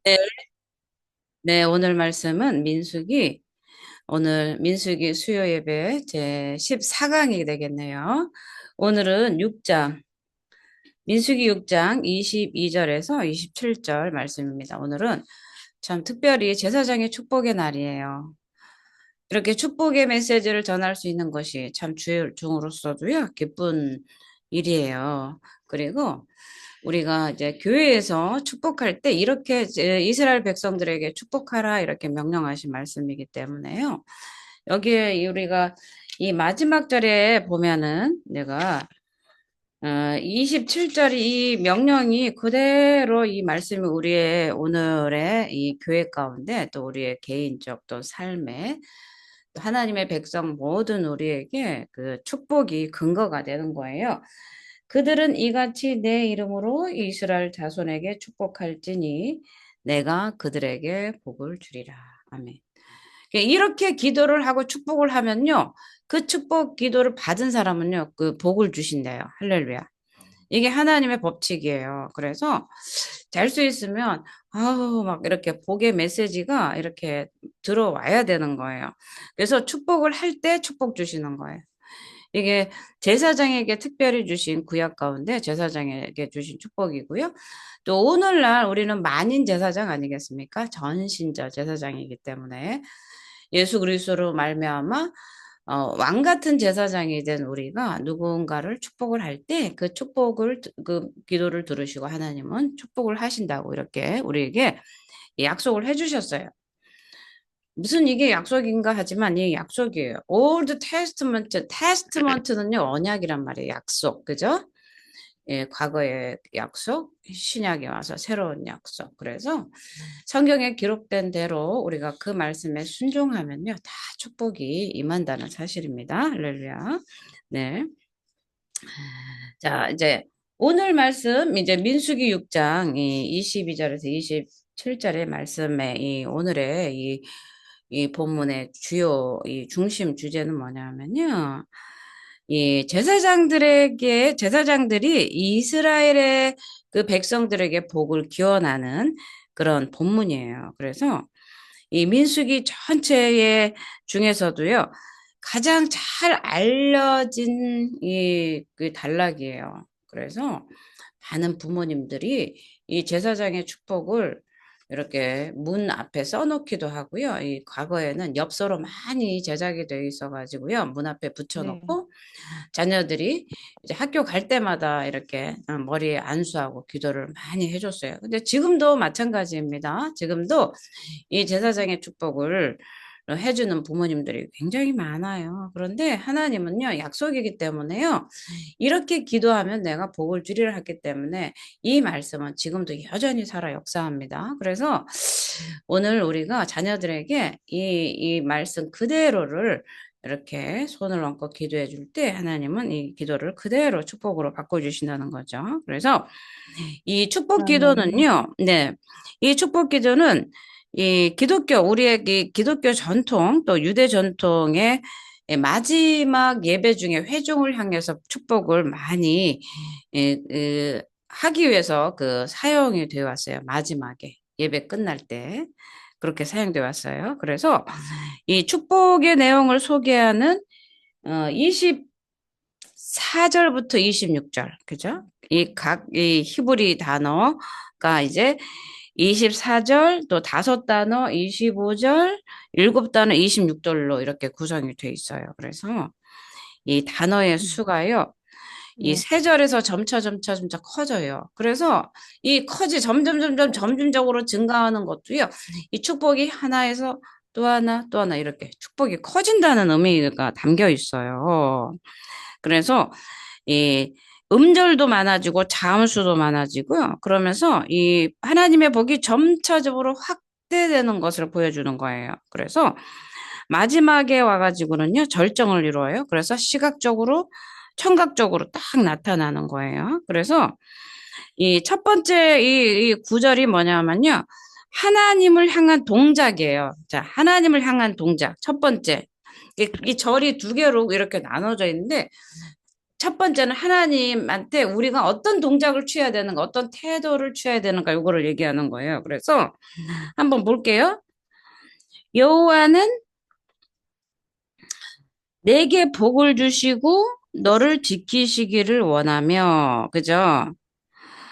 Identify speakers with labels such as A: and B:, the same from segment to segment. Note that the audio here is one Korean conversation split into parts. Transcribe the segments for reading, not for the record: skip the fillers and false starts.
A: 네, 네, 오늘 말씀은 오늘 민수기 수요 예배 제 14강이 되겠네요. 오늘은 민수기 6장 22절에서 27절 말씀입니다. 오늘은 참 특별히 제사장의 축복의 날이에요. 이렇게 축복의 메시지를 전할 수 있는 것이 참 주의 중으로서도요, 기쁜 일이에요. 그리고 우리가 이제 교회에서 축복할 때 이렇게 이제 이스라엘 백성들에게 축복하라 이렇게 명령하신 말씀이기 때문에요. 여기에 우리가 이 마지막 절에 보면은 내가 27절이 이 명령이 그대로 이 말씀이 우리의 오늘의 이 교회 가운데 또 우리의 개인적 또 삶에 또 하나님의 백성 모든 우리에게 그 축복이 근거가 되는 거예요. 그들은 이같이 내 이름으로 이스라엘 자손에게 축복할지니 내가 그들에게 복을 주리라. 아멘. 이렇게 기도를 하고 축복을 하면요. 그 축복 기도를 받은 사람은요. 그 복을 주신대요. 할렐루야. 이게 하나님의 법칙이에요. 그래서 잘 수 있으면 아우 막 이렇게 복의 메시지가 이렇게 들어와야 되는 거예요. 그래서 축복을 할 때 축복 주시는 거예요. 이게 제사장에게 특별히 주신 구약 가운데 제사장에게 주신 축복이고요. 또 오늘날 우리는 만인 제사장 아니겠습니까? 전신자 제사장이기 때문에 예수 그리스도로 말미암아 왕 같은 제사장이 된 우리가 누군가를 축복을 할 때 그 그 기도를 들으시고 하나님은 축복을 하신다고 이렇게 우리에게 약속을 해주셨어요. 무슨 이게 약속인가 하지만 이 약속이에요. Old Testament는요, 언약이란 말이에요. 약속. 그죠? 예, 과거의 약속, 신약에 와서 새로운 약속. 그래서 성경에 기록된 대로 우리가 그 말씀에 순종하면요, 다 축복이 임한다는 사실입니다. 할렐루야. 네. 자, 이제 오늘 말씀, 이제 민수기 6장 이 22절에서 27절의 말씀에 이 오늘의 이 본문의 주요 이 중심 주제는 뭐냐면요. 이 제사장들이 이스라엘의 그 백성들에게 복을 기원하는 그런 본문이에요. 그래서 이 민수기 전체의 중에서도요, 가장 잘 알려진 그 단락이에요. 그래서 많은 부모님들이 이 제사장의 축복을 이렇게 문 앞에 써놓기도 하고요. 이 과거에는 엽서로 많이 제작이 되어 있어가지고요. 문 앞에
B: 네,
A: 붙여놓고 자녀들이 이제 학교 갈 때마다 이렇게 머리에 안수하고 기도를 많이 해줬어요. 근데 지금도 마찬가지입니다. 지금도 이 제사장의 축복을 해주는 부모님들이 굉장히 많아요. 그런데 하나님은요, 약속이기 때문에요, 이렇게 기도하면 내가 복을 주리라 했기 때문에 이 말씀은 지금도 여전히 살아 역사합니다. 그래서 오늘 우리가 자녀들에게 이 말씀 그대로를 이렇게 손을 얹고 기도해 줄 때 하나님은 이 기도를 그대로 축복으로 바꿔주신다는 거죠. 그래서 이 축복
B: 아멘.
A: 기도는요, 네. 이 축복 기도는 우리의 이 기독교 전통, 또 유대 전통의 마지막 예배 중에 회중을 향해서 축복을 많이 하기 위해서 그 사용이 되어 왔어요. 마지막에 예배 끝날 때 그렇게 사용되어 왔어요. 그래서 이 축복의 내용을 소개하는 24절부터 26절, 그죠? 이 히브리 단어가 이제 24절, 또 다섯 단어, 25절, 일곱 단어, 26절로 이렇게 구성이 돼 있어요. 그래서 이 단어의 수가요, 이
B: 네,
A: 세 절에서 점차 커져요. 그래서 이 점점적으로 증가하는 것도요, 이 축복이 하나에서 또 하나, 또 하나 이렇게 축복이 커진다는 의미가 담겨 있어요. 그래서 이 음절도 많아지고 자음수도 많아지고요. 그러면서 이 하나님의 복이 점차적으로 확대되는 것을 보여주는 거예요. 그래서 마지막에 와가지고는요, 절정을 이루어요. 그래서 시각적으로, 청각적으로 딱 나타나는 거예요. 그래서 이 첫 번째 이 구절이 뭐냐면요, 하나님을 향한 동작이에요. 자, 하나님을 향한 동작. 첫 번째. 이 절이 두 개로 이렇게 나눠져 있는데, 첫 번째는 하나님한테 우리가 어떤 동작을 취해야 되는가, 어떤 태도를 취해야 되는가, 요거를 얘기하는 거예요. 그래서 한번 볼게요. 여호와는 내게 복을 주시고 너를 지키시기를 원하며, 그죠?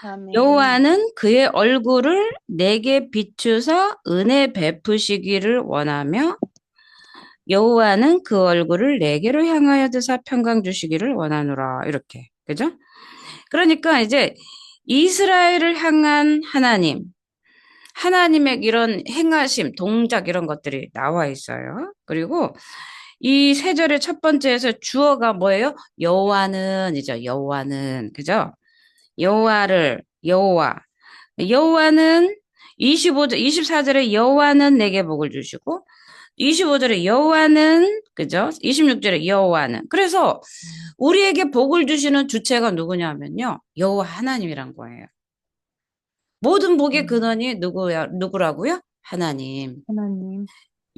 B: 아멘.
A: 여호와는 그의 얼굴을 내게 비추사 은혜 베푸시기를 원하며 여호와는 그 얼굴을 내게로 향하여 드사 평강 주시기를 원하노라. 이렇게. 그죠? 그러니까 이제 이스라엘을 향한 하나님, 하나님의 이런 행하심, 동작 이런 것들이 나와 있어요. 그리고 이 세 절의 첫 번째에서 주어가 뭐예요? 여호와는이죠. 여호와는. 그죠? 여호와. 여호와는 25절, 24절에 여호와는 내게 복을 주시고 25절에 여호와는 그죠? 26절에 여호와는. 그래서 우리에게 복을 주시는 주체가 누구냐면요. 여호와 하나님이란 거예요. 모든 복의
B: 음,
A: 근원이 누구라고요? 하나님.
B: 하나님.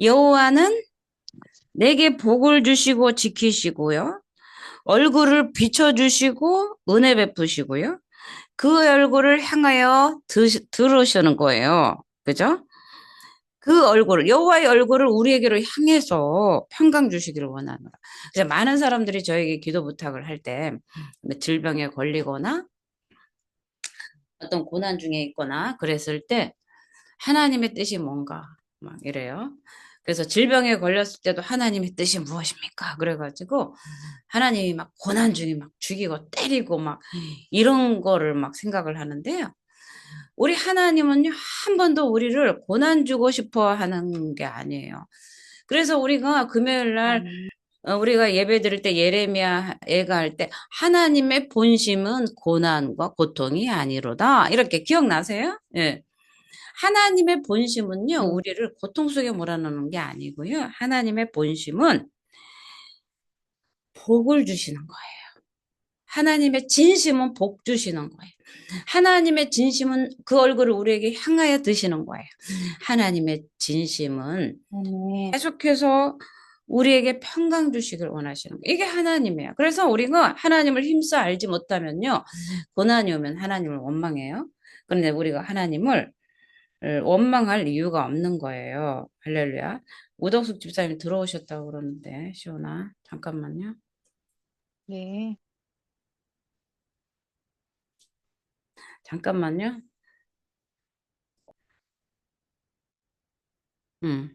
A: 여호와는 내게 복을 주시고 지키시고요. 얼굴을 비춰주시고 은혜 베푸시고요. 그 얼굴을 향하여 들으시는 거예요. 그죠? 그 얼굴을, 여호와의 얼굴을 우리에게로 향해서 평강 주시기를 원하노라. 그래서 많은 사람들이 저에게 기도 부탁을 할 때, 질병에 걸리거나 어떤 고난 중에 있거나 그랬을 때, 하나님의 뜻이 뭔가, 막 이래요. 그래서 질병에 걸렸을 때도 하나님의 뜻이 무엇입니까? 그래가지고, 하나님이 막 고난 중에 막 죽이고 때리고 막 이런 거를 막 생각을 하는데요. 우리 하나님은요, 한 번도 우리를 고난 주고 싶어 하는 게 아니에요. 그래서 우리가 금요일 날
B: 아멘.
A: 우리가 예배 드릴 때 예레미야 애가 할 때 하나님의 본심은 고난과 고통이 아니로다. 이렇게 기억나세요? 예. 하나님의 본심은요,
B: 네.
A: 우리를 고통 속에 몰아넣는 게 아니고요. 하나님의 본심은 복을 주시는 거예요. 하나님의 진심은 복 주시는 거예요. 하나님의 진심은 그 얼굴을 우리에게 향하여 드시는 거예요. 하나님의 진심은
B: 아멘.
A: 계속해서 우리에게 평강 주시길 원하시는 거예요. 이게 하나님이에요. 그래서 우리가 하나님을 힘써 알지 못하면요. 고난이 오면 하나님을 원망해요. 그런데 우리가 하나님을 원망할 이유가 없는 거예요. 할렐루야. 우덕숙 집사님 들어오셨다고 그러는데, 시온아, 잠깐만요.
B: 네.
A: 잠깐만요. 음.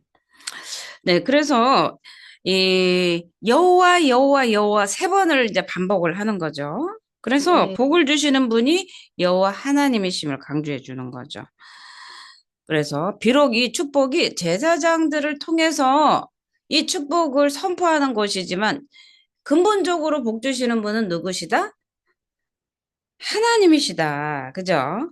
A: 네, 그래서 이 여호와 여호와 여호와 세 번을 이제 반복을 하는 거죠. 그래서
B: 네.
A: 복을 주시는 분이 여호와 하나님이심을 강조해 주는 거죠. 그래서 비록 이 축복이 제사장들을 통해서 이 축복을 선포하는 것이지만 근본적으로 복 주시는 분은 누구시다? 하나님이시다. 그죠?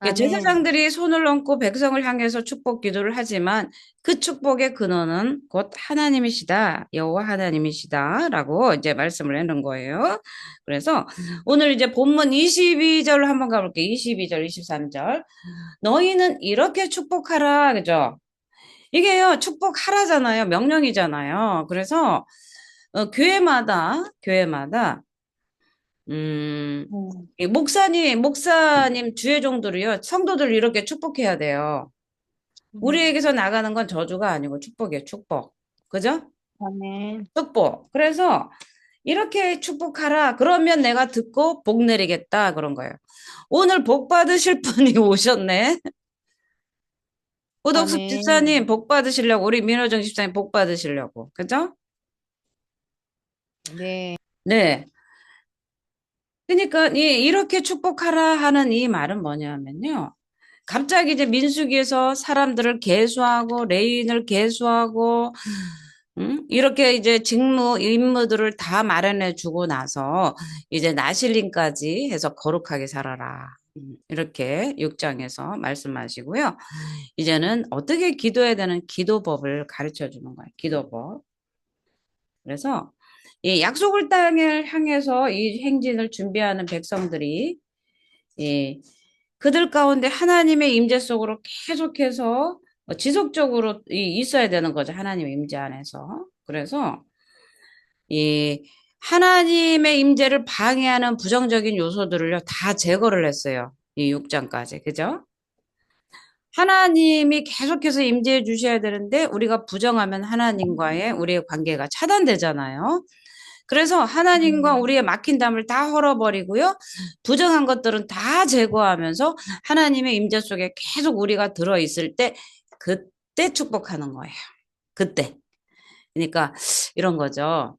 B: 아멘.
A: 제사장들이 손을 얹고 백성을 향해서 축복 기도를 하지만 그 축복의 근원은 곧 하나님이시다. 여호와 하나님이시다라고 이제 말씀을 해놓은 거예요. 그래서 오늘 이제 본문 22절 한번 가볼게요. 22절, 23절. 너희는 이렇게 축복하라. 그죠? 이게요, 축복하라잖아요. 명령이잖아요. 그래서 교회마다 음,
B: 음,
A: 이 목사님 주의 종들이요, 성도들 이렇게 축복해야 돼요.
B: 음,
A: 우리에게서 나가는 건 저주가 아니고 축복이에요, 축복. 그죠?
B: 아멘.
A: 축복. 그래서 이렇게 축복하라. 그러면 내가 듣고 복 내리겠다. 그런 거예요. 오늘 복 받으실 분이 오셨네. 오덕숙
B: 아멘.
A: 집사님 복 받으시려고, 우리 민호정 집사님 복 받으시려고. 그죠?
B: 네.
A: 네. 그러니까 이렇게 축복하라 하는 이 말은 뭐냐면요. 갑자기 이제 민수기에서 사람들을 계수하고 레인을 계수하고 이렇게 이제 임무들을 다 마련해 주고 나서 이제 나실림까지 해서 거룩하게 살아라. 이렇게 6장에서 말씀하시고요. 이제는 어떻게 기도해야 되는 기도법을 가르쳐 주는 거예요. 기도법. 그래서 이 약속을 땅을 향해서 이 행진을 준비하는 백성들이 이 그들 가운데 하나님의 임재 속으로 계속해서 지속적으로 있어야 되는 거죠. 하나님의 임재 안에서. 그래서 이 하나님의 임재를 방해하는 부정적인 요소들을요, 다 제거를 했어요. 이 6장까지. 그죠? 하나님이 계속해서 임재해 주셔야 되는데 우리가 부정하면 하나님과의 우리의 관계가 차단되잖아요. 그래서 하나님과
B: 네.
A: 우리의 막힌 담을 다 헐어버리고요. 부정한 것들은 다 제거하면서 하나님의 임재 속에 계속 우리가 들어있을 때 그때 축복하는 거예요. 그때. 그러니까 이런 거죠.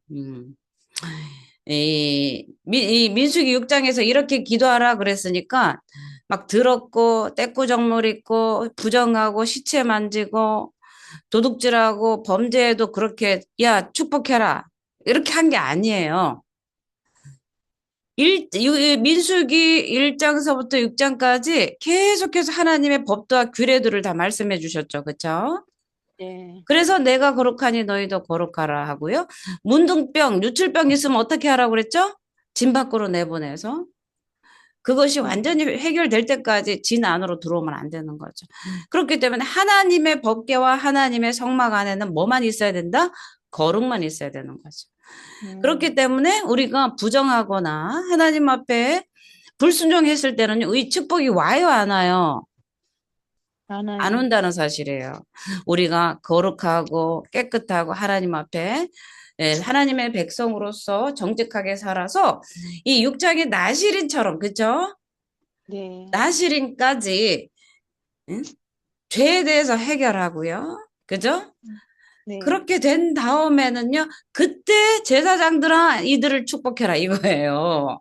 A: 이 민수기 6장에서 이렇게 기도하라 그랬으니까 막 더럽고 떼꾸정물 있고 부정하고 시체 만지고 도둑질하고 범죄에도 그렇게 야 축복해라 이렇게 한 게 아니에요. 민수기 1장서부터 6장까지 계속해서 하나님의 법도와 규례들을 다 말씀해 주셨죠. 그렇죠?
B: 네.
A: 그래서 내가 거룩하니 너희도 거룩하라 하고요. 문둥병, 유출병 있으면 어떻게 하라고 그랬죠? 진 밖으로 내보내서 그것이 완전히 해결될 때까지 진 안으로 들어오면 안 되는 거죠. 그렇기 때문에 하나님의 법궤와 하나님의 성막 안에는 뭐만 있어야 된다? 거룩만 있어야 되는 거죠. 그렇기 때문에 우리가 부정하거나 하나님 앞에 불순종했을 때는 이 축복이 와요, 안 와요? 안
B: 많아요.
A: 온다는 사실이에요. 우리가 거룩하고 깨끗하고 하나님 앞에 하나님의 백성으로서 정직하게 살아서 이 육장의 나시린처럼 그죠?
B: 네.
A: 나시린까지 응? 죄에 대해서 해결하고요. 그죠?
B: 네.
A: 그렇게 된 다음에는요. 그때 제사장들아 이들을 축복해라 이거예요.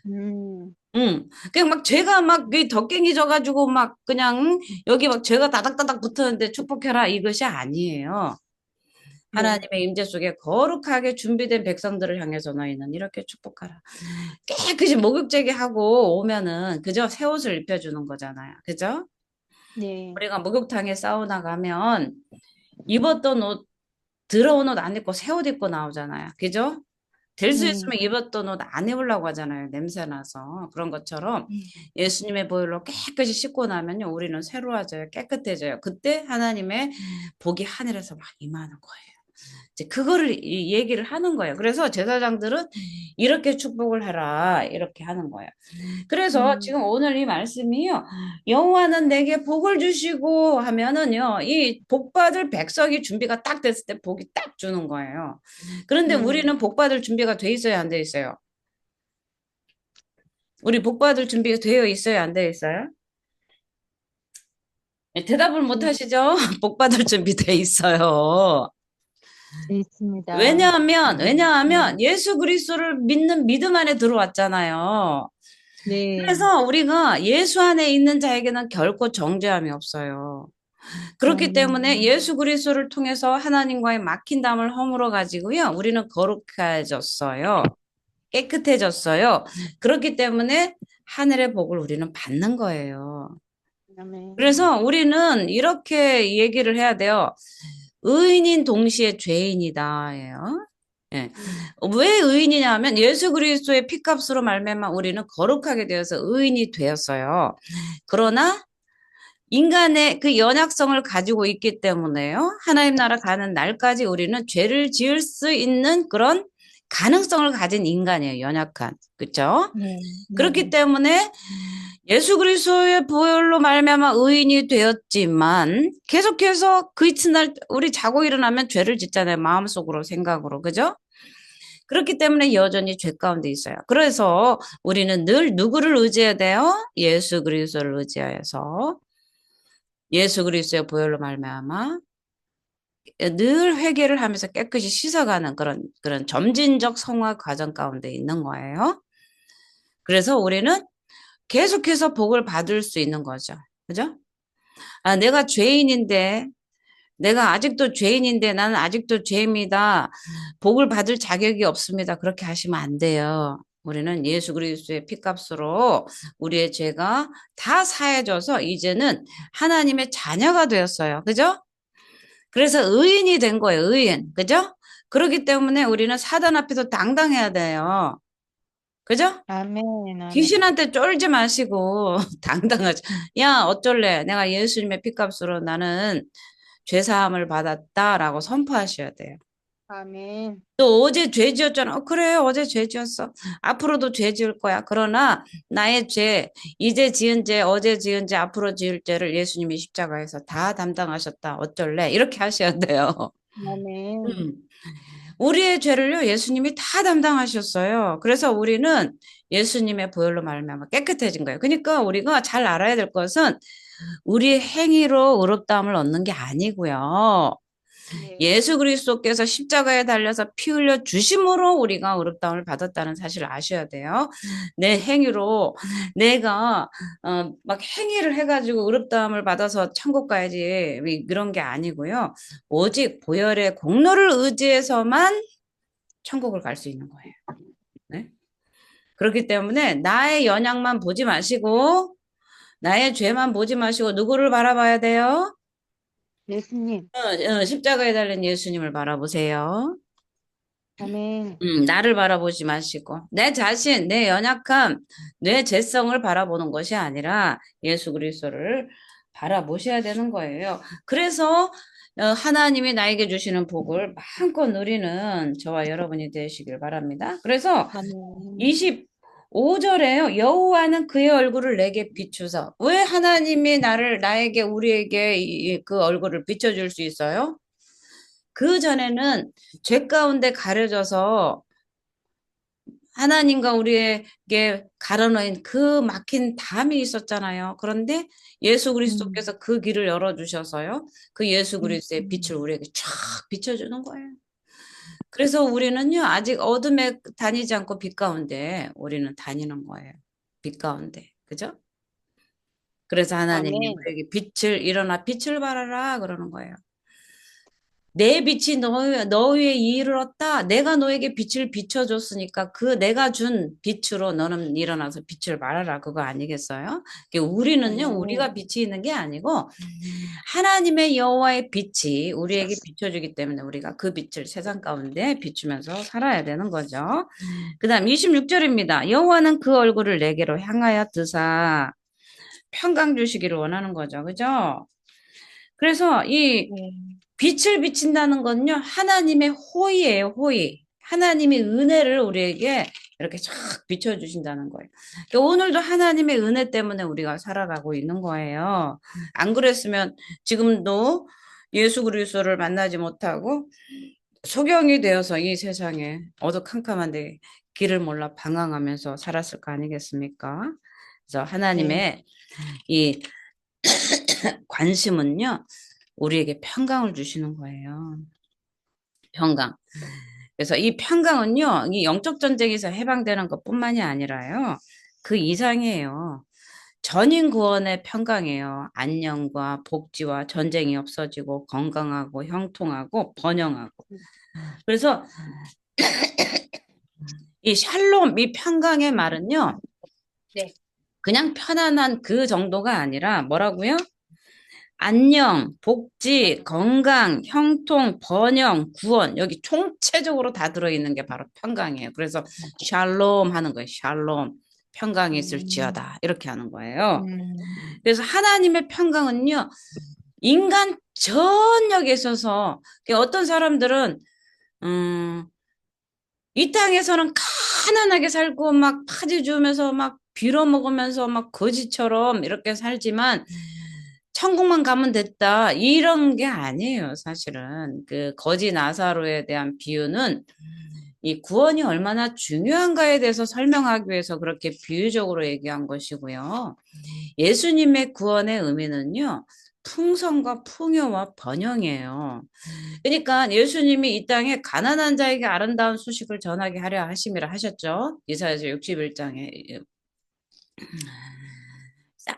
B: 음.
A: 그냥 막 죄가 막 덕갱이 져가지고 막 그냥 여기 막 죄가 다닥다닥 붙었는데 축복해라 이것이 아니에요.
B: 네.
A: 하나님의 임재 속에 거룩하게 준비된 백성들을 향해서 너희는 이렇게 축복하라. 깨끗이 목욕제기 하고 오면은 그저 새 옷을 입혀주는 거잖아요. 그죠?
B: 네.
A: 우리가 목욕탕에 사우나 가면 입었던 옷, 들어온 옷 안 입고 새 옷 입고 나오잖아요. 그죠? 될 수
B: 네.
A: 있으면 입었던 옷 안 입으려고 하잖아요. 냄새 나서. 그런 것처럼 예수님의 보혈로 깨끗이 씻고 나면요. 우리는 새로워져요. 깨끗해져요. 그때 하나님의 복이 하늘에서 막 임하는 거예요. 이제 그거를 얘기를 하는 거예요. 그래서 제사장들은 이렇게 축복을 해라. 이렇게 하는 거예요. 그래서
B: 음.
A: 지금 오늘 이 말씀이요. 여호와는 내게 복을 주시고 하면은요. 이 복 받을 백성이 준비가 딱 됐을 때 복이 딱 주는 거예요. 그런데
B: 네.
A: 우리는 복 받을 준비가 돼 있어요, 안 돼 있어요? 우리 복 받을 준비가 되어 있어요, 안 되어 있어요? 네, 대답을 못
B: 네.
A: 하시죠? 복 받을 준비 돼 있어요.
B: 있습니다. 네.
A: 왜냐하면 예수 그리스도를 믿는 믿음 안에 들어왔잖아요.
B: 네.
A: 그래서 우리가 예수 안에 있는 자에게는 결코 정죄함이 없어요. 그렇기 때문에
B: 아멘.
A: 예수 그리스도를 통해서 하나님과의 막힌 담을 허물어 가지고요. 우리는 거룩해졌어요. 깨끗해졌어요. 그렇기 때문에 하늘의 복을 우리는 받는 거예요.
B: 아멘.
A: 그래서 우리는 이렇게 얘기를 해야 돼요. 의인인 동시에 죄인이다예요. 예. 왜 의인이냐 하면 예수 그리스도의 피값으로 말미암아 우리는 거룩하게 되어서 의인이 되었어요. 그러나 인간의 그 연약성을 가지고 있기 때문에요. 하나님 나라 가는 날까지 우리는 죄를 지을 수 있는 그런 가능성을 가진 인간이에요. 연약한. 그렇죠?
B: 네.
A: 그렇기
B: 네.
A: 때문에 예수 그리스도의 보혈로 말미암아 의인이 되었지만 계속해서 그 이튿날 우리 자고 일어나면 죄를 짓잖아요. 마음속으로 생각으로. 그죠? 그렇기 때문에 여전히 죄 가운데 있어요. 그래서 우리는 늘 누구를 의지해야 돼요? 예수 그리스도를 의지하여서 예수 그리스도의 보혈로 말미암아 늘 회개를 하면서 깨끗이 씻어가는 그런 점진적 성화 과정 가운데 있는 거예요. 그래서 우리는 계속해서 복을 받을 수 있는 거죠. 그죠? 아, 내가 아직도 죄인인데 나는 아직도 죄입니다. 복을 받을 자격이 없습니다. 그렇게 하시면 안 돼요. 우리는 예수 그리스도의 피값으로 우리의 죄가 다 사해져서 이제는 하나님의 자녀가 되었어요. 그죠? 그래서 의인이 된 거예요. 의인. 그죠? 그렇기 때문에 우리는 사단 앞에서 당당해야 돼요. 그죠?
B: 아멘. 아멘.
A: 귀신한테 쫄지 마시고 당당하죠. 야, 어쩔래? 내가 예수님의 피값으로 나는 죄사함을 받았다라고 선포하셔야 돼요.
B: 아멘.
A: 또 어제 죄 지었잖아. 그래, 어제 죄 지었어. 앞으로도 죄 지을 거야. 그러나 나의 죄, 이제 지은 죄, 어제 지은 죄, 앞으로 지을 죄를 예수님이 십자가에서 다 담당하셨다. 어쩔래? 이렇게 하셔야 돼요.
B: 아멘.
A: 음. 우리의 죄를요, 예수님이 다 담당하셨어요. 그래서 우리는 예수님의 보혈로 말미암아 깨끗해진 거예요. 그러니까 우리가 잘 알아야 될 것은 우리의 행위로 의롭다함을 얻는 게 아니고요.
B: 네.
A: 예수 그리스도께서 십자가에 달려서 피 흘려 주심으로 우리가 의롭다함을 받았다는 사실을 아셔야 돼요. 내 행위로 내가 막 행위를 해가지고 의롭다함을 받아서 천국 가야지 이런 게 아니고요. 오직 보혈의 공로를 의지해서만 천국을 갈 수 있는 거예요. 네? 그렇기 때문에 나의 연약만 보지 마시고 나의 죄만 보지 마시고 누구를 바라봐야 돼요?
B: 예수님.
A: 십자가에 달린 예수님을 바라보세요.
B: 아멘.
A: 나를 바라보지 마시고 내 자신, 내 연약함, 내 죄성을 바라보는 것이 아니라 예수 그리스도를 바라보셔야 되는 거예요. 그래서 하나님이 나에게 주시는 복을 마음껏 누리는 저와 여러분이 되시길 바랍니다. 그래서
B: 아멘.
A: 25절에요. 여호와는 그의 얼굴을 내게 비추사. 왜 하나님이 나에게, 우리에게 그 얼굴을 비춰줄 수 있어요? 그 전에는 죄 가운데 가려져서 하나님과 우리에게 가로놓인 그 막힌 담이 있었잖아요. 그런데 예수
B: 음.
A: 그리스도께서 그 길을 열어주셔서요. 그 예수 그리스도의 빛을
B: 음.
A: 우리에게 쫙 비춰주는 거예요. 그래서 우리는요, 아직 어둠에 다니지 않고 빛 가운데 우리는 다니는 거예요. 빛 가운데. 그죠? 그래서 하나님이
B: 아멘.
A: 우리에게 빛을, 일어나 빛을 발하라 그러는 거예요. 내 빛이 너 위에 이르렀다. 내가 너에게 빛을 비춰줬으니까 그 내가 준 빛으로 너는 일어나서 빛을 발하라. 그거 아니겠어요? 우리는요,
B: 아멘.
A: 우리가 빛이 있는 게 아니고 하나님의 여호와의 빛이 우리에게 비춰주기 때문에 우리가 그 빛을 세상 가운데 비추면서 살아야 되는 거죠. 그 다음 26절입니다. 여호와는 그 얼굴을 내게로 향하여 드사 평강 주시기를 원하는 거죠. 그죠? 그래서 이
B: 네.
A: 빛을 비친다는 건요, 하나님의 호의예요, 호의. 하나님의 은혜를 우리에게 이렇게 쫙 비춰주신다는 거예요. 그러니까 오늘도 하나님의 은혜 때문에 우리가 살아가고 있는 거예요. 안 그랬으면 지금도 예수 그리스도를 만나지 못하고 소경이 되어서 이 세상에 어두컴컴한데 길을 몰라 방황하면서 살았을 거 아니겠습니까? 그래서
B: 네.
A: 하나님의 이 관심은요, 우리에게 평강을 주시는 거예요. 평강. 그래서 이 평강은요, 이 영적 전쟁에서 해방되는 것뿐만이 아니라요, 그 이상이에요. 전인 구원의 평강이에요. 안녕과 복지와 전쟁이 없어지고 건강하고 형통하고 번영하고. 그래서 이 샬롬, 이 평강의 말은요,
B: 네.
A: 그냥 편안한 그 정도가 아니라 뭐라고요? 안녕, 복지, 건강, 형통, 번영, 구원 여기 총체적으로 다 들어있는 게 바로 평강이에요. 그래서 샬롬 하는 거예요. 샬롬. 평강이
B: 음.
A: 있을지어다. 이렇게 하는 거예요.
B: 음.
A: 그래서 하나님의 평강은요. 인간 전역에 있어서 어떤 사람들은 이 땅에서는 가난하게 살고 막 파지 주면서 막 빌어먹으면서 막 거지처럼 이렇게 살지만 천국만 가면 됐다. 이런 게 아니에요, 사실은. 그 거지 나사로에 대한 비유는 이 구원이 얼마나 중요한가에 대해서 설명하기 위해서 그렇게 비유적으로 얘기한 것이고요. 예수님의 구원의 의미는요, 풍성과 풍요와 번영이에요. 그러니까 예수님이 이 땅에 가난한 자에게 아름다운 소식을 전하게 하려 하심이라 하셨죠. 이사야서 61장에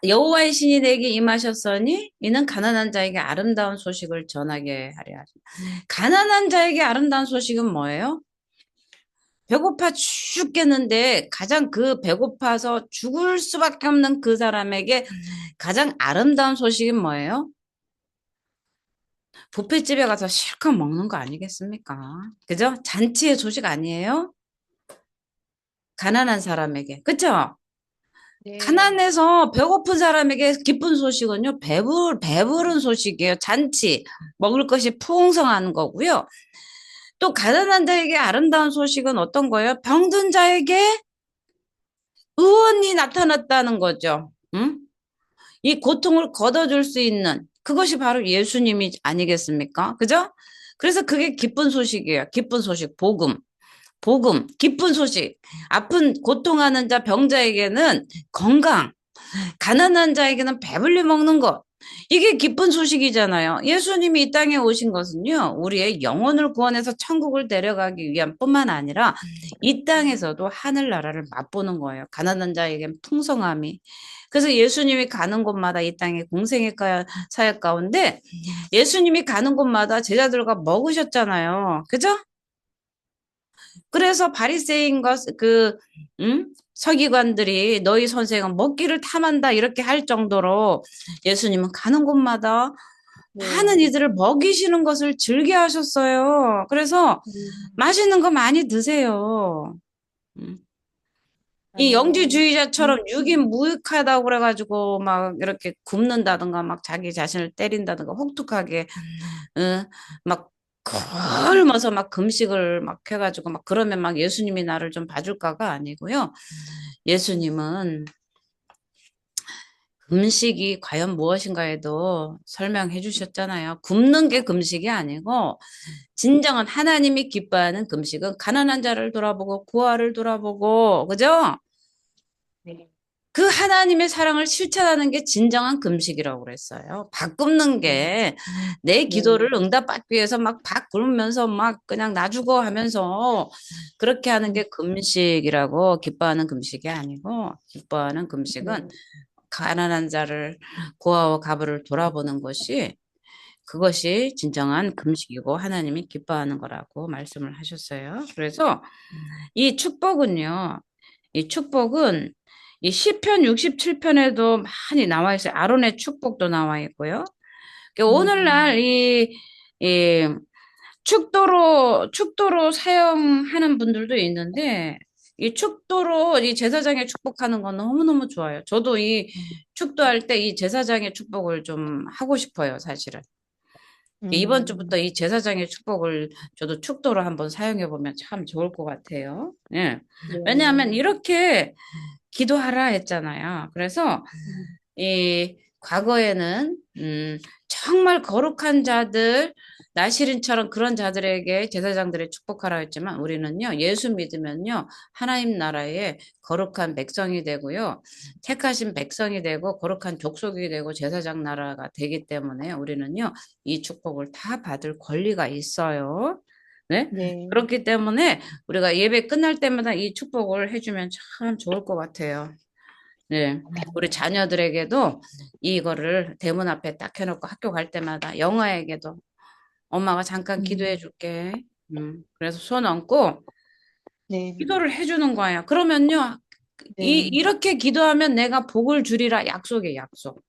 A: 여호와의 신이 내게 임하셨으니 이는 가난한 자에게 아름다운 소식을 전하게 하려 하십니다. 가난한 자에게 아름다운 소식은 뭐예요? 배고파 죽겠는데 가장 그 배고파서 죽을 수밖에 없는 그 사람에게 가장 아름다운 소식은 뭐예요? 뷔페집에 가서 실컷 먹는 거 아니겠습니까? 그죠? 잔치의 소식 아니에요? 가난한 사람에게. 그죠?
B: 네.
A: 가난해서 배고픈 사람에게 기쁜 소식은요, 배부른 소식이에요. 잔치, 먹을 것이 풍성한 거고요. 또 가난한 자에게 아름다운 소식은 어떤 거예요? 병든 자에게 의원이 나타났다는 거죠. 응? 이 고통을 걷어줄 수 있는 그것이 바로 예수님이 아니겠습니까? 그죠? 그래서 그게 기쁜 소식이에요. 기쁜 소식, 복음. 복음, 기쁜 소식. 아픈 고통하는 자, 병자에게는 건강, 가난한 자에게는 배불리 먹는 것. 이게 기쁜 소식이잖아요. 예수님이 이 땅에 오신 것은요, 우리의 영혼을 구원해서 천국을 데려가기 위한 뿐만 아니라 이 땅에서도 하늘나라를 맛보는 거예요. 가난한 자에겐 풍성함이. 그래서 예수님이 가는 곳마다 이 땅의 공생의 사역 가운데 예수님이 가는 곳마다 제자들과 먹으셨잖아요. 그죠? 그래서 바리새인과 서기관들이 너희 선생은 먹기를 탐한다 이렇게 할 정도로 예수님은 가는 곳마다 많은
B: 네.
A: 이들을 먹이시는 것을 즐겨 하셨어요. 그래서 맛있는 거 많이 드세요. 음. 이
B: 아멘.
A: 영지주의자처럼 육인 무익하다고 그래가지고 막 이렇게 굶는다든가 막 자기 자신을 때린다든가 혹독하게 막 굶어서 막 금식을 막 해가지고 막 그러면 막 예수님이 나를 좀 봐줄까가 아니고요. 예수님은 금식이 과연 무엇인가에도 설명해 주셨잖아요. 굶는 게 금식이 아니고 진정한 하나님이 기뻐하는 금식은 가난한 자를 돌아보고 고아를 돌아보고 그죠?
B: 네.
A: 그 하나님의 사랑을 실천하는 게 진정한 금식이라고 그랬어요. 밥 굶는
B: 네.
A: 게 내
B: 네.
A: 기도를 응답받기 위해서 막 밥 굶으면서 막 그냥 놔주고 하면서 그렇게 하는 게 금식이라고 기뻐하는 금식이 아니고 기뻐하는 금식은
B: 네.
A: 가난한 자를 고아와 가부를 돌아보는 것이 그것이 진정한 금식이고 하나님이 기뻐하는 거라고 말씀을 하셨어요. 그래서 이 축복은요. 이 축복은 이 시편 67편에도 많이 나와 있어요. 아론의 축복도 나와 있고요. 오늘날 이 축도로 사용하는 분들도 있는데 이 축도로 이 제사장의 축복하는 건 너무너무 좋아요. 저도 이 축도할 때 이 제사장의 축복을 좀 하고 싶어요, 사실은. 이번 주부터 이 제사장의 축복을 저도 축도로 한번 사용해 보면 참 좋을 것 같아요. 예. 왜냐하면
B: 네.
A: 이렇게 기도하라 했잖아요. 그래서 이 과거에는 정말 거룩한 자들 나시린처럼 그런 자들에게 제사장들의 축복하라 했지만 우리는요 예수 믿으면요 하나님 나라의 거룩한 백성이 되고요 택하신 백성이 되고 거룩한 족속이 되고 제사장 나라가 되기 때문에 우리는요 이 축복을 다 받을 권리가 있어요. 네?
B: 네.
A: 그렇기 때문에 우리가 예배 끝날 때마다 이 축복을 해주면 참 좋을 것 같아요. 네. 우리 자녀들에게도 이거를 대문 앞에 딱 해놓고 학교 갈 때마다 영아에게도 엄마가 잠깐 기도해 줄게. 그래서 손 얹고
B: 네.
A: 기도를 해주는 거예요. 그러면요,
B: 네.
A: 이렇게 기도하면 내가 복을 주리라 약속이에요, 약속.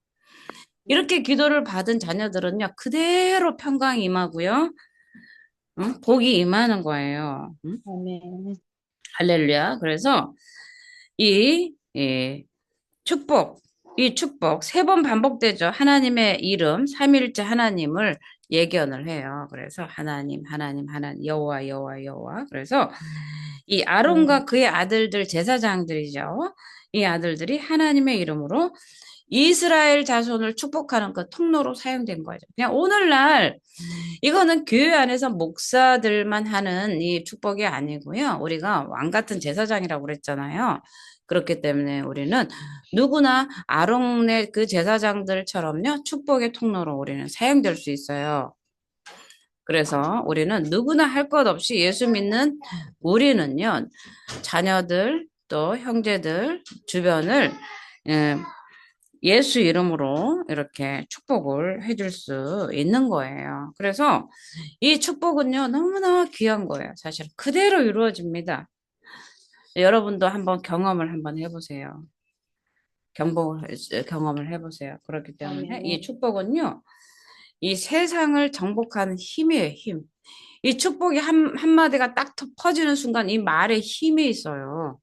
A: 이렇게 기도를 받은 자녀들은요, 그대로 평강이 임하고요, 복이 임하는 거예요.
B: 아멘.
A: 할렐루야. 그래서 이 축복, 이 축복 세 번 반복되죠. 하나님의 이름, 삼위일체 하나님을 예견을 해요. 그래서 하나님, 하나님, 하나님, 여호와, 여호와, 여호와. 그래서 이
B: 네.
A: 아론과 그의 아들들 제사장들이죠. 이 아들들이 하나님의 이름으로 이스라엘 자손을 축복하는 그 통로로 사용된 거죠. 그냥 오늘날 이거는 교회 안에서 목사들만 하는 이 축복이 아니고요. 우리가 왕 같은 제사장이라고 그랬잖아요. 그렇기 때문에 우리는 누구나 아론의 그 제사장들처럼요. 축복의 통로로 우리는 사용될 수 있어요. 그래서 우리는 누구나 할 것 없이 예수 믿는 우리는요. 자녀들 또 형제들 주변을 예, 예수 이름으로 이렇게 축복을 해줄 수 있는 거예요. 그래서 이 축복은요, 너무나 귀한 거예요. 사실 그대로 이루어집니다. 여러분도 한번 경험을 한번 해보세요. 경험을 해보세요. 그렇기 때문에 이
B: 아멘.
A: 축복은요, 이 세상을 정복하는 힘이에요, 힘. 이 축복이 한마디가 딱 퍼지는 순간 이 말에 힘이 있어요.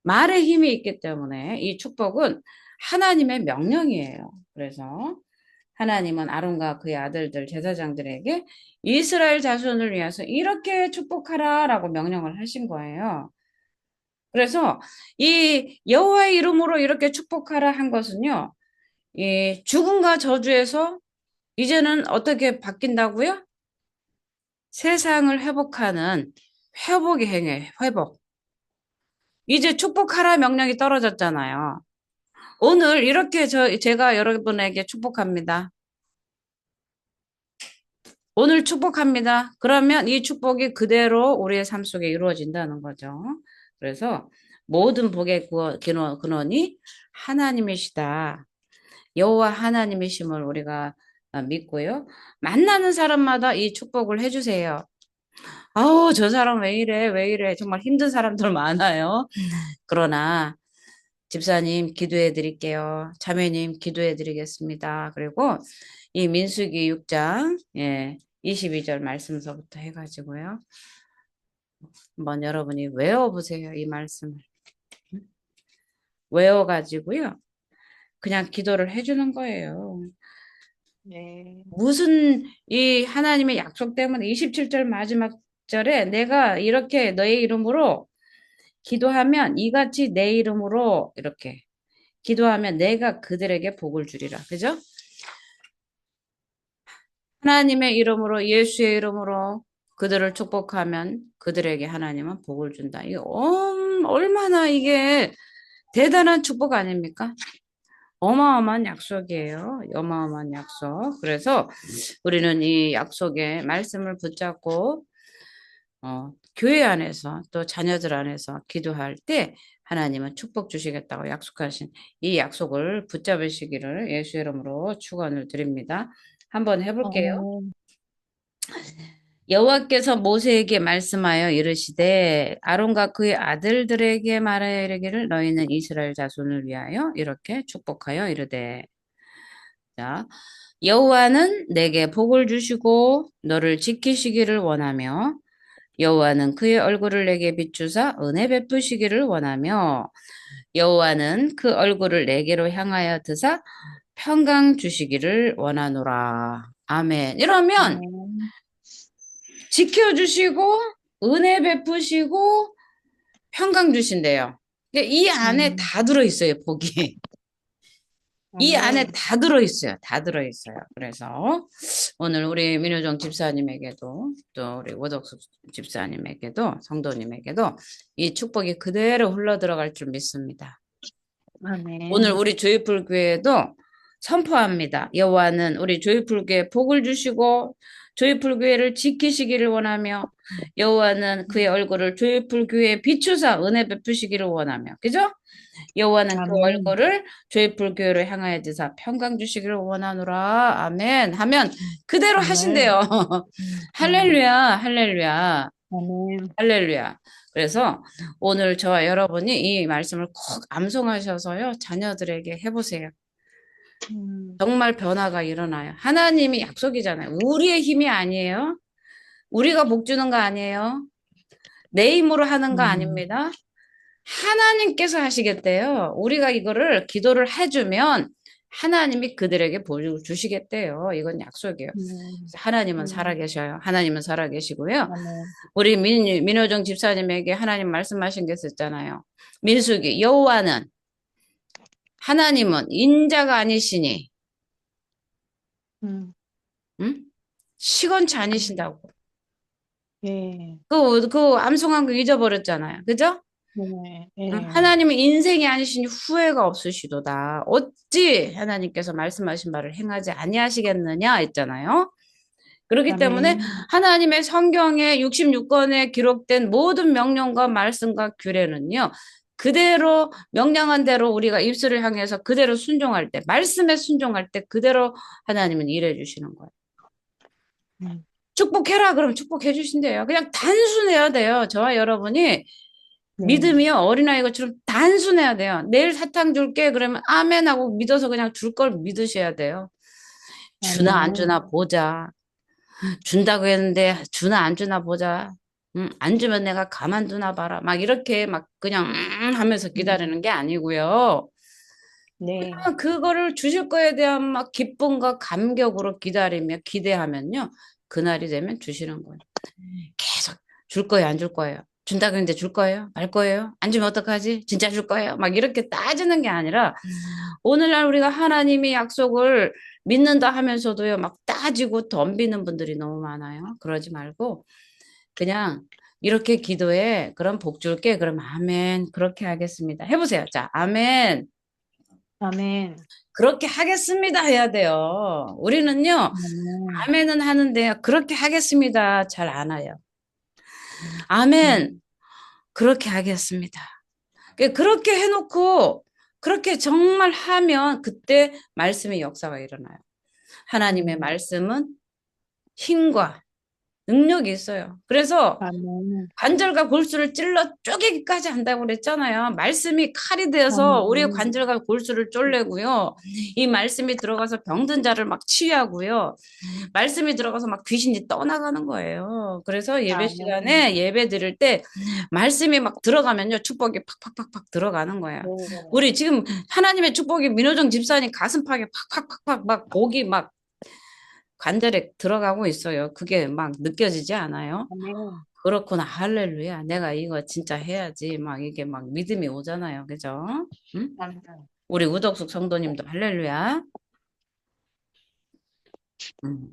A: 말에 힘이 있기 때문에 이 축복은 하나님의 명령이에요. 그래서 하나님은 아론과 그의 아들들 제사장들에게 이스라엘 자손을 위해서 이렇게 축복하라라고 명령을 하신 거예요. 그래서 이 여호와의 이름으로 이렇게 축복하라 한 것은요. 이 죽음과 저주에서 이제는 어떻게 바뀐다고요? 세상을 회복하는 회복의 행위, 회복. 이제 축복하라 명령이 떨어졌잖아요. 오늘 이렇게 제가 여러분에게 축복합니다. 오늘 축복합니다. 그러면 이 축복이 그대로 우리의 삶 속에 이루어진다는 거죠. 그래서 모든 복의 근원이 하나님이시다. 여호와 하나님이심을 우리가 믿고요. 만나는 사람마다 이 축복을 해주세요. 아우, 저 사람 왜 이래, 왜 이래. 정말 힘든 사람들 많아요. 그러나 집사님 기도해 드릴게요. 자매님 기도해 드리겠습니다. 그리고 이 민수기 6장 22절 말씀서부터 해가지고요. 한번 여러분이 외워보세요. 이 말씀을. 외워가지고요. 그냥 기도를 해주는 거예요.
B: 네.
A: 무슨 이 하나님의 약속 때문에 27절 마지막 절에 내가 이렇게 너의 이름으로 기도하면 이같이 내 이름으로 이렇게 기도하면 내가 그들에게 복을 주리라. 그죠? 하나님의 이름으로 예수의 이름으로 그들을 축복하면 그들에게 하나님은 복을 준다. 이게 얼마나 이게 대단한 축복 아닙니까? 어마어마한 약속이에요. 어마어마한 약속. 그래서 우리는 이 약속의 말씀을 붙잡고 교회 안에서 또 자녀들 안에서 기도할 때 하나님은 축복 주시겠다고 약속하신 이 약속을 붙잡으시기를 예수 이름으로 축원을 드립니다. 한번 해볼게요.
B: 아멘.
A: 여호와께서 모세에게 말씀하여 이르시되 아론과 그의 아들들에게 말하여 이르기를 너희는 이스라엘 자손을 위하여 이렇게 축복하여 이르되 자 여호와는 내게 복을 주시고 너를 지키시기를 원하며 여호와는 그의 얼굴을 내게 비추사 은혜 베푸시기를 원하며 여호와는 그 얼굴을 내게로 향하여 드사 평강 주시기를 원하노라. 아멘. 이러면
B: 아멘.
A: 지켜주시고 은혜 베푸시고 평강 주신대요. 이 안에
B: 음.
A: 다 들어있어요, 복이. 이 안에
B: 아멘.
A: 다 들어있어요. 다 들어있어요. 그래서 오늘 우리 민효정 집사님에게도 또 우리 오덕숙 집사님에게도 성도님에게도 이 축복이 그대로 흘러 들어갈 줄 믿습니다. 오늘
B: 아멘.
A: 우리 조이풀교회도 선포합니다. 여호와는 우리 조이풀교회 복을 주시고 조이풀교회를 지키시기를 원하며 여호와는 그의 얼굴을 조이풀교회에 비추사 은혜 베푸시기를 원하며 그죠? 여호와는 그
B: 아멘.
A: 얼굴을 조이풀교회로 향하여 드사 평강 주시기를 원하노라. 아멘. 하면 그대로
B: 아멘.
A: 하신대요.
B: 아멘.
A: 할렐루야, 할렐루야,
B: 아멘.
A: 할렐루야. 그래서 오늘 저와 여러분이 이 말씀을 꼭 암송하셔서요. 자녀들에게 해보세요.
B: 음.
A: 정말 변화가 일어나요. 하나님이 약속이잖아요. 우리의 힘이 아니에요. 우리가 복 주는 거 아니에요. 내 힘으로 하는 거
B: 음.
A: 아닙니다. 하나님께서 하시겠대요. 우리가 이거를 기도를 해주면 하나님이 그들에게 보여주시겠대요. 이건 약속이에요.
B: 음.
A: 하나님은
B: 음.
A: 살아계셔요. 하나님은 살아계시고요.
B: 아멘.
A: 우리 민호정 집사님에게 하나님 말씀하신 게 있었잖아요. 민수기 여호와는 하나님은 인자가 아니시니
B: 음.
A: 응? 시건치
B: 음.
A: 아니신다고.
B: 예.
A: 그 암송한 거 잊어버렸잖아요. 그죠?
B: 네.
A: 응?
B: 예.
A: 하나님은 인생이 아니시니 후회가 없으시도다. 어찌 하나님께서 말씀하신 바를 행하지 아니하시겠느냐 했잖아요. 그렇기 때문에
B: 아멘.
A: 하나님의 성경에 66권에 기록된 모든 명령과 말씀과 규례는요. 그대로 명령한 대로 우리가 입술을 향해서 그대로 순종할 때, 말씀에 순종할 때 그대로 하나님은 일해 주시는 거예요.
B: 음.
A: 축복해라 그러면 축복해 주신대요. 그냥 단순해야 돼요. 저와 여러분이
B: 네.
A: 믿음이요. 어린아이 것처럼 단순해야 돼요. 내일 사탕 줄게 그러면 아멘 하고 믿어서 그냥 줄 걸 믿으셔야 돼요. 주나 안
B: 아멘.
A: 주나 보자. 준다고 했는데 주나 안 주나 보자. 안 주면 내가 가만두나 봐라. 막 이렇게 막 그냥 하면서
B: 음.
A: 기다리는 게 아니고요.
B: 네.
A: 그거를 주실 거에 대한 막 기쁨과 감격으로 기다리며 기대하면요. 그날이 되면 주시는 거예요. 계속 줄 거예요, 안 줄 거예요? 준다고 했는데 줄 거예요? 말 거예요? 안 주면 어떡하지? 진짜 줄 거예요? 막 이렇게 따지는 게 아니라 오늘날 우리가 하나님이 약속을 믿는다 하면서도요, 막 따지고 덤비는 분들이 너무 많아요. 그러지 말고 그냥 이렇게 기도해. 그럼 복 줄게. 그럼 아멘. 그렇게 하겠습니다. 해보세요. 자, 아멘.
B: 아멘.
A: 그렇게 하겠습니다. 해야 돼요. 우리는요,
B: 아멘.
A: 아멘은 하는데요. 그렇게 하겠습니다. 잘 안 해요.
B: 네.
A: 아멘. 그렇게 하겠습니다. 그렇게 해놓고 그렇게 정말 하면 그때 말씀의 역사가 일어나요. 하나님의
B: 음.
A: 말씀은 힘과 능력이 있어요. 그래서
B: 아멘.
A: 관절과 골수를 찔러 쪼개기까지 한다고 그랬잖아요. 말씀이 칼이 되어서 우리의
B: 아멘.
A: 관절과 골수를 쫄래고요. 이 말씀이 들어가서 병든 자를 막 치유하고요. 말씀이 들어가서 막 귀신이 떠나가는 거예요. 그래서 예배
B: 아멘.
A: 시간에 예배 드릴 때 말씀이 막 들어가면요. 축복이 팍팍팍팍 들어가는 거예요.
B: 네.
A: 우리 지금 하나님의 축복이 민호정 집사님 가슴팍에 팍팍팍팍 막 복이 막 관절에 들어가고 있어요. 그게 막 느껴지지 않아요?
B: 아멘.
A: 그렇구나. 할렐루야. 내가 이거 진짜 해야지. 막 이게 막 믿음이 오잖아요. 그죠? 응?
B: 아멘.
A: 우리 우덕숙 성도님도 할렐루야. 음.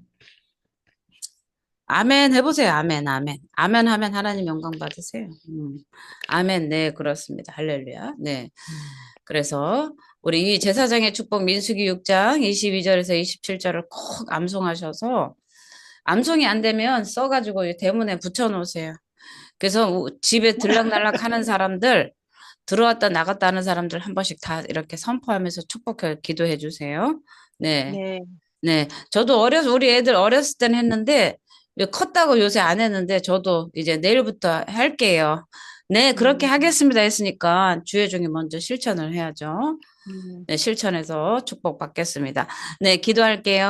A: 아멘 해보세요. 아멘, 아멘. 아멘 하면 하나님 영광 받으세요. 아멘, 네, 그렇습니다. 할렐루야. 네. 그래서 우리 이 제사장의 축복 민수기 6장 22절에서 27절을 꼭 암송하셔서 암송이 안 되면 써가지고 이 대문에 붙여놓으세요. 그래서 집에 들락날락 하는 사람들, 들어왔다 나갔다 하는 사람들 한 번씩 다 이렇게 선포하면서 축복해 기도해 주세요. 네.
B: 네.
A: 네. 저도 우리 애들 어렸을 땐 했는데, 컸다고 요새 안 했는데, 저도 이제 내일부터 할게요. 네, 그렇게
B: 음.
A: 하겠습니다 했으니까 주의 중에 먼저 실천을 해야죠.
B: 음.
A: 네, 실천해서 축복 받겠습니다. 네, 기도할게요.